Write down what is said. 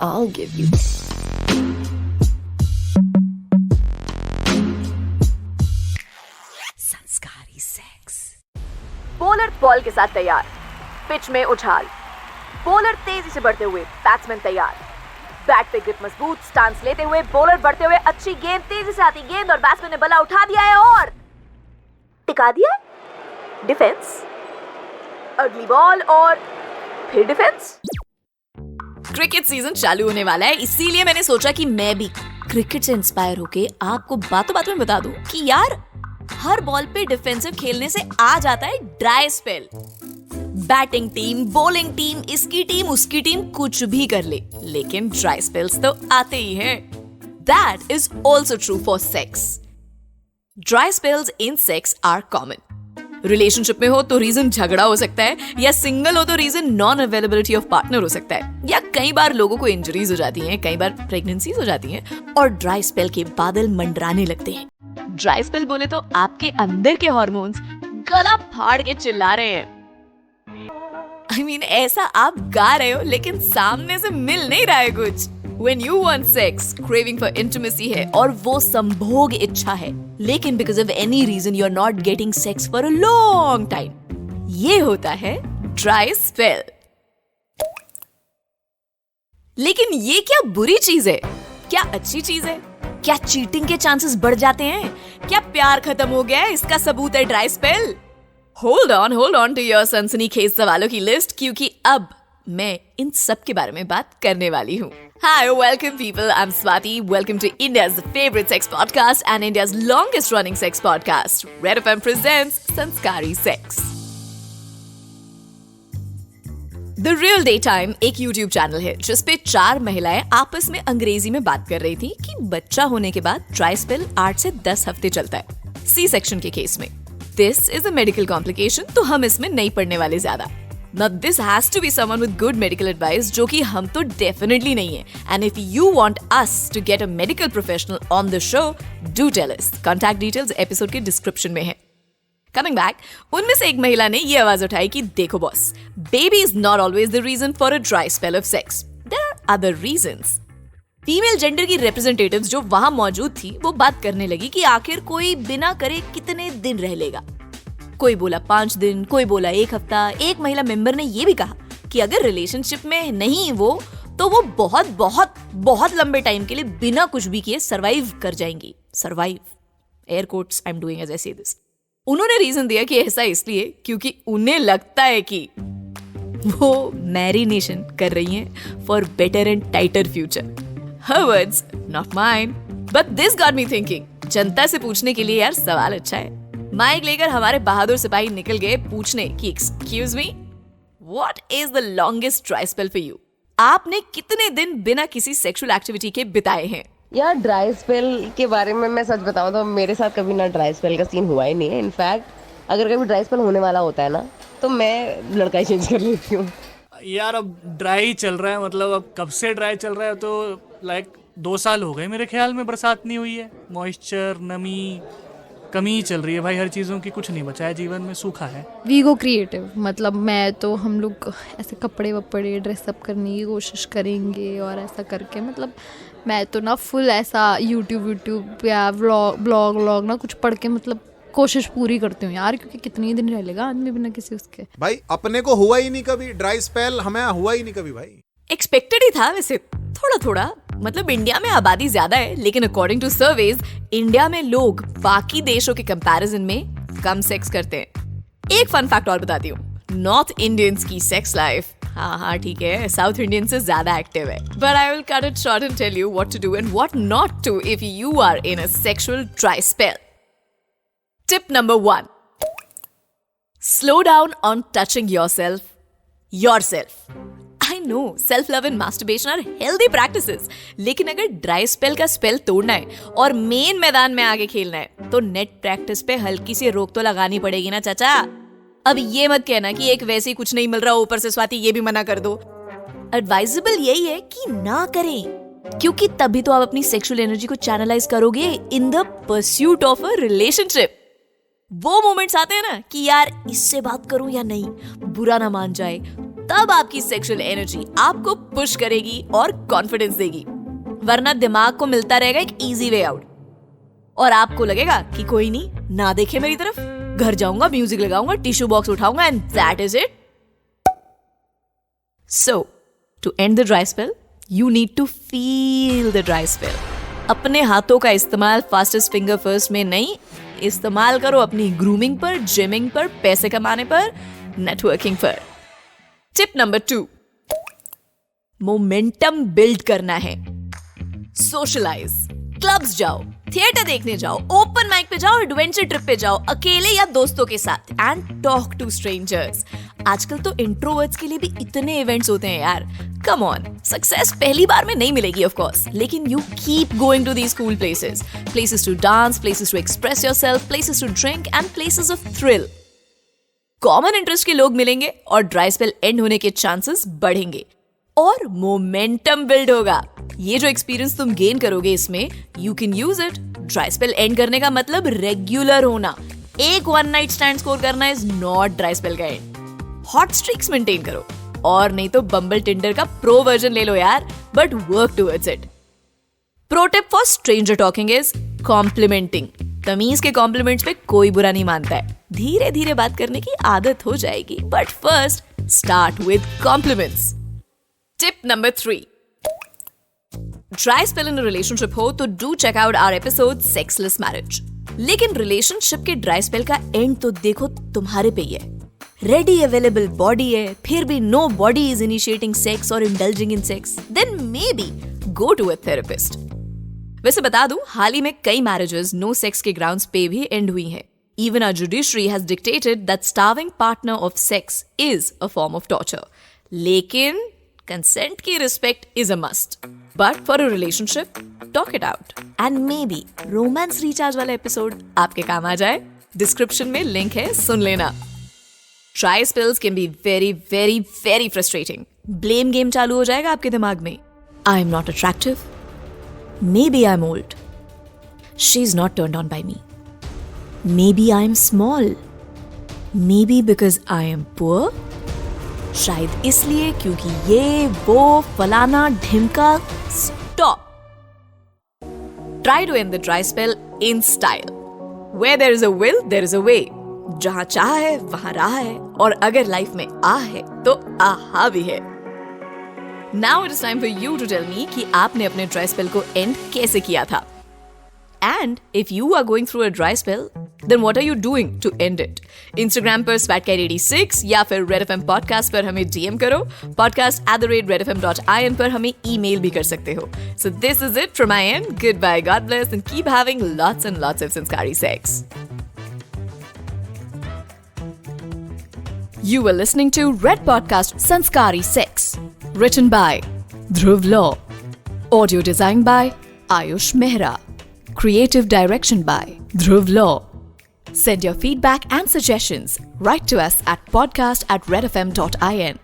I'll give you. संस्कारी sex. Bowler ball के साथ तैयार, पिच में उछाल, बॉलर तेजी से बढ़ते हुए, बैट्समैन तैयार, बैट पे ग्रिप मजबूत, स्टांस लेते हुए, बॉलर बढ़ते हुए, अच्छी गेंद, तेजी से आती गेंद और बैट्समैन ने बल्ला उठा दिया है और टिका दिया है। डिफेंस, अगली बॉल और फिर डिफेंस। क्रिकेट सीजन चालू होने वाला है, इसीलिए मैंने सोचा कि मैं भी क्रिकेट से इंस्पायर होके आपको बातों बातों में बता दूं कि यार हर बॉल पे डिफेंसिव खेलने से आ जाता है dry spell. Batting team, bowling team, इसकी टीम, उसकी टीम कुछ भी कर ले, लेकिन ड्राई स्पेल्स तो आते ही हैं। That is also true for sex. Dry spells in sex are common. Relationship में हो तो रीजन झगड़ा हो सकता है, या सिंगल हो तो reason non availability of partner हो सकता है, या कई बार लोगों को इंजरीज हो जाती हैं, कई बार प्रेगनेंसीज हो जाती हैं और ड्राई स्पेल के बादल मंडराने लगते हैं। ड्राई स्पेल बोले तो आपके अंदर के हार्मोन्स गला फाड़ के चिल्ला रहे हैं। I mean, ऐसा आप गा रहे हो लेकिन सामने से मिल नहीं रहा है कुछ। When you want sex, craving for intimacy है और वो संभोग इच्छा है, लेकिन because of any reason you're not getting sex for a long time, ये होता है dry spell। लेकिन ये क्या बुरी चीज है? क्या अच्छी चीज है? क्या चीटिंग के चांसेस बढ़ जाते हैं? क्या प्यार खत्म हो गया है? इसका सबूत है dry spell. hold on to your सनसनीखेज सवालों की लिस्ट, क्योंकि अब मैं इन सब के बारे में बात करने वाली हूँ। Hi, welcome people. I'm Swati. Welcome to India's favorite sex podcast and India's longest running sex podcast. Red FM presents Sanskari Sex. The Real Daytime एक YouTube चैनल है जिस पे 4 महिलाएं आपस में अंग्रेजी में बात कर रही थी कि बच्चा होने के बाद ड्राई स्पेल 8 से 10 हफ्ते चलता है, सी सेक्शन के केस में। This is a medical complication, तो हम इसमें नहीं पढ़ने वाले ज्यादा। Now this has to be someone with good medical advice, जो कि हम तो definitely नहीं है। And if you want us to get a medical professional on the show, do tell us. Contact details episode के description में है। Coming back, उनमें से एक महिला ने ये आवाज उठाई कि देखो boss, baby is not always the reason for a dry spell of sex. There are other reasons. Female gender की रिप्रेजेंटेटिव्स जो वहां मौजूद थी, वो बात करने लगी कि आखिर कोई बिना करे कितने दिन रह लेगा। कोई बोला 5 दिन, कोई बोला 1 हफ्ता। एक महिला मेंबर ने ये भी कहा कि अगर रिलेशनशिप में नहीं वो, तो वो बहुत बहुत बहुत लंबे टाइम के लिए बिना कुछ भी किए सरवाइव कर जाएंगी। Survive, air quotes I am doing as I say this. उन्होंने रीजन दिया कि ऐसा इसलिए क्योंकि उन्हें लगता है कि वो मैरिनेशन कर रही हैं for better and tighter future. Her words, not mine. But this got me thinking. जनता से पूछने के लिए यार सवाल अच्छा है। माइक लेकर हमारे बहादुर सिपाही निकल गए पूछने कि excuse me, what is the longest dry spell for you? आपने कितने दिन बिना किसी सेक्सुअल एक्टिविटी के बिताए हैं? यार ड्राई स्पेल के बारे में मैं सच बताऊं तो मेरे साथ कभी ना ड्राई स्पेल का सीन हुआ ही नहीं है। इनफैक्ट अगर कभी ड्राई स्पेल होने वाला होता है ना, तो मैं लड़का ही चेंज कर लेती हूँ। यार अब ड्राई चल रहा है, मतलब अब कब से ड्राई चल रहा है, तो लाइक 2 साल हो गए मेरे ख्याल में बरसात नहीं हुई है। मॉइस्चर, नमी, कमी चल रही है भाई, हर चीज़ों की, कुछ नहीं बचा है जीवन में, सूखा है। वी गो क्रिएटिव, मतलब मैं तो हम लोग ऐसे कपड़े वपड़े ड्रेसअप करने की कोशिश करेंगे और ऐसा करके, मतलब मैं तो ना फुल ऐसा यूट्यूब या ब्लॉग ना कुछ पढ़ के मतलब कोशिश पूरी करती हूँ यार, क्योंकि कितनी दिन रह लेगा आदमी बिना किसी उसके। भाई अपने को हुआ ही नहीं कभी ड्राई स्पेल, हमें हुआ ही नहीं कभी भाई। एक्सपेक्टेड ही था वैसे, थोड़ा, मतलब इंडिया में आबादी ज्यादा है, लेकिन अकॉर्डिंग टू सर्वेज इंडिया में लोग बाकी देशों के कंपैरिजन में कम सेक्स करते हैं। एक फन फैक्ट और बताती हूँ, नॉर्थ इंडियंस की सेक्स लाइफ, हाँ ठीक है, साउथ इंडियन से ज्यादा एक्टिव है। But I will cut it short and tell you what to do and what not to if you are in a sexual dry spell. Tip number 1. Slow down on touching yourself. I know, self-love and masturbation are healthy practices. लेकिन अगर dry spell का spell तोड़ना है और main मैदान में आगे खेलना है, तो नेट प्रैक्टिस पे हल्की सी रोक तो लगानी पड़ेगी ना चाचा। अब ये मत कहना कि एक वैसे ही कुछ नहीं मिल रहा, ऊपर से स्वाति ये भी मना कर दो। एडवाइजेबल यही है कि ना करें, क्योंकि तभी तो आप अपनी सेक्सुअल एनर्जी को चैनलाइज करोगे in the pursuit of a relationship. वो मोमेंट्स आते हैं ना कि यार इससे बात करूं या नहीं, बुरा ना मान जाए, तब आपकी सेक्सुअल एनर्जी आपको पुश करेगी और कॉन्फिडेंस देगी, वरना दिमाग को मिलता रहेगा एक इजी वे आउट और आपको लगेगा कि कोई नहीं, ना देखे मेरी तरफ, घर जाऊंगा, म्यूजिक लगाऊंगा, टिश्यू बॉक्स उठाऊंगा and that is it. So to end the dry spell you need to feel the dry spell. अपने हाथों का इस्तेमाल फास्टेस्ट फिंगर फर्स्ट में नहीं, इस्तेमाल करो अपनी ग्रूमिंग पर, जिमिंग पर, पैसे कमाने पर, नेटवर्किंग पर. टिप नंबर 2, मोमेंटम बिल्ड करना है. सोशलाइज, क्लब्स जाओ, थिएटर देखने जाओ, ओपन माइक पे जाओ, एडवेंचर ट्रिप पे जाओ, अकेले या दोस्तों के साथ, एंड टॉक टू स्ट्रेंजर्स. आजकल तो इंट्रोवर्ट्स के लिए भी इतने इवेंट्स होते हैं यार. कम ऑन, सक्सेस पहली बार में नहीं मिलेगी ऑफ कोर्स, लेकिन you keep going to these cool places, places to dance, places to express yourself, places to drink and places of thrill. Common interest के लोग मिलेंगे और ड्राई स्पेल एंड होने के चांसेस बढ़ेंगे और मोमेंटम बिल्ड होगा. ये जो एक्सपीरियंस तुम गेन करोगे इसमें you can use it. Dry spell end करने का मतलब रेगुलर होना. एक वन नाइट स्टैंड स्कोर करना इज नॉट ड्राई स्पेल का एंड. हॉट स्ट्रीक्स मेंटेन करो, और नहीं तो बम्बल टिंडर का प्रो वर्जन ले लो यार, but work towards it. Pro tip for stranger talking is complimenting. तमीज के कॉम्प्लीमेंट्स पे कोई बुरा नहीं मानता है. धीरे धीरे बात करने की आदत हो जाएगी, but first start with compliments. Tip number 3, dry spell in relationship हो तो do check out our episode sexless marriage. लेकिन रिलेशनशिप के ड्राई स्पेल का एंड तो देखो तुम्हारे पे ही है. रेडी अवेलेबल बॉडी है, फिर भी nobody is initiating sex और indulging in sex, then maybe go to a therapist. वैसे बता दूं, हाल ही में कई मैरिजेस नो सेक्स के ग्राउंड्स पे भी एंड हुई हैं. Even our judiciary has dictated that starving partner of sex is a form of torture. लेकिन consent की respect is a must. But for a relationship, talk it out. And maybe romance recharge वाला episode आपके काम आ जाए. Description में link है, सुन लेना. Dry spells can be very, very, very frustrating. Blame game चालू हो जाएगा आपके दिमाग में. I am not attractive. Maybe I'm old. She's not turned on by me. Maybe I am small. Maybe because I am poor. शायद इसलिए क्योंकि ये वो फलाना ढिमका. Stop. Try to end the dry spell in style. Where there is a will, there is a way. जहां चाह है वहां राह है, और अगर लाइफ में आ है तो आहा भी है. Now it is time for you to tell me कि आपने अपने ड्राई स्पेल को एंड कैसे किया था. And if you are going through a dry spell, then what are you doing to end it? Instagram पर swatcat86 या फिर Red FM podcast पर हमें DM करो. podcast@redfm.in पर हमें email भी कर सकते हो. So this is it from my end. Goodbye, God bless, and keep having lots and lots of sanskari sex. You were listening to Red Podcast Sanskari Sex, written by Dhruv Law, audio designed by Ayush Mehra. Creative direction by Dhruv Law. Send your feedback and suggestions. Write to us at podcast@redfm.in.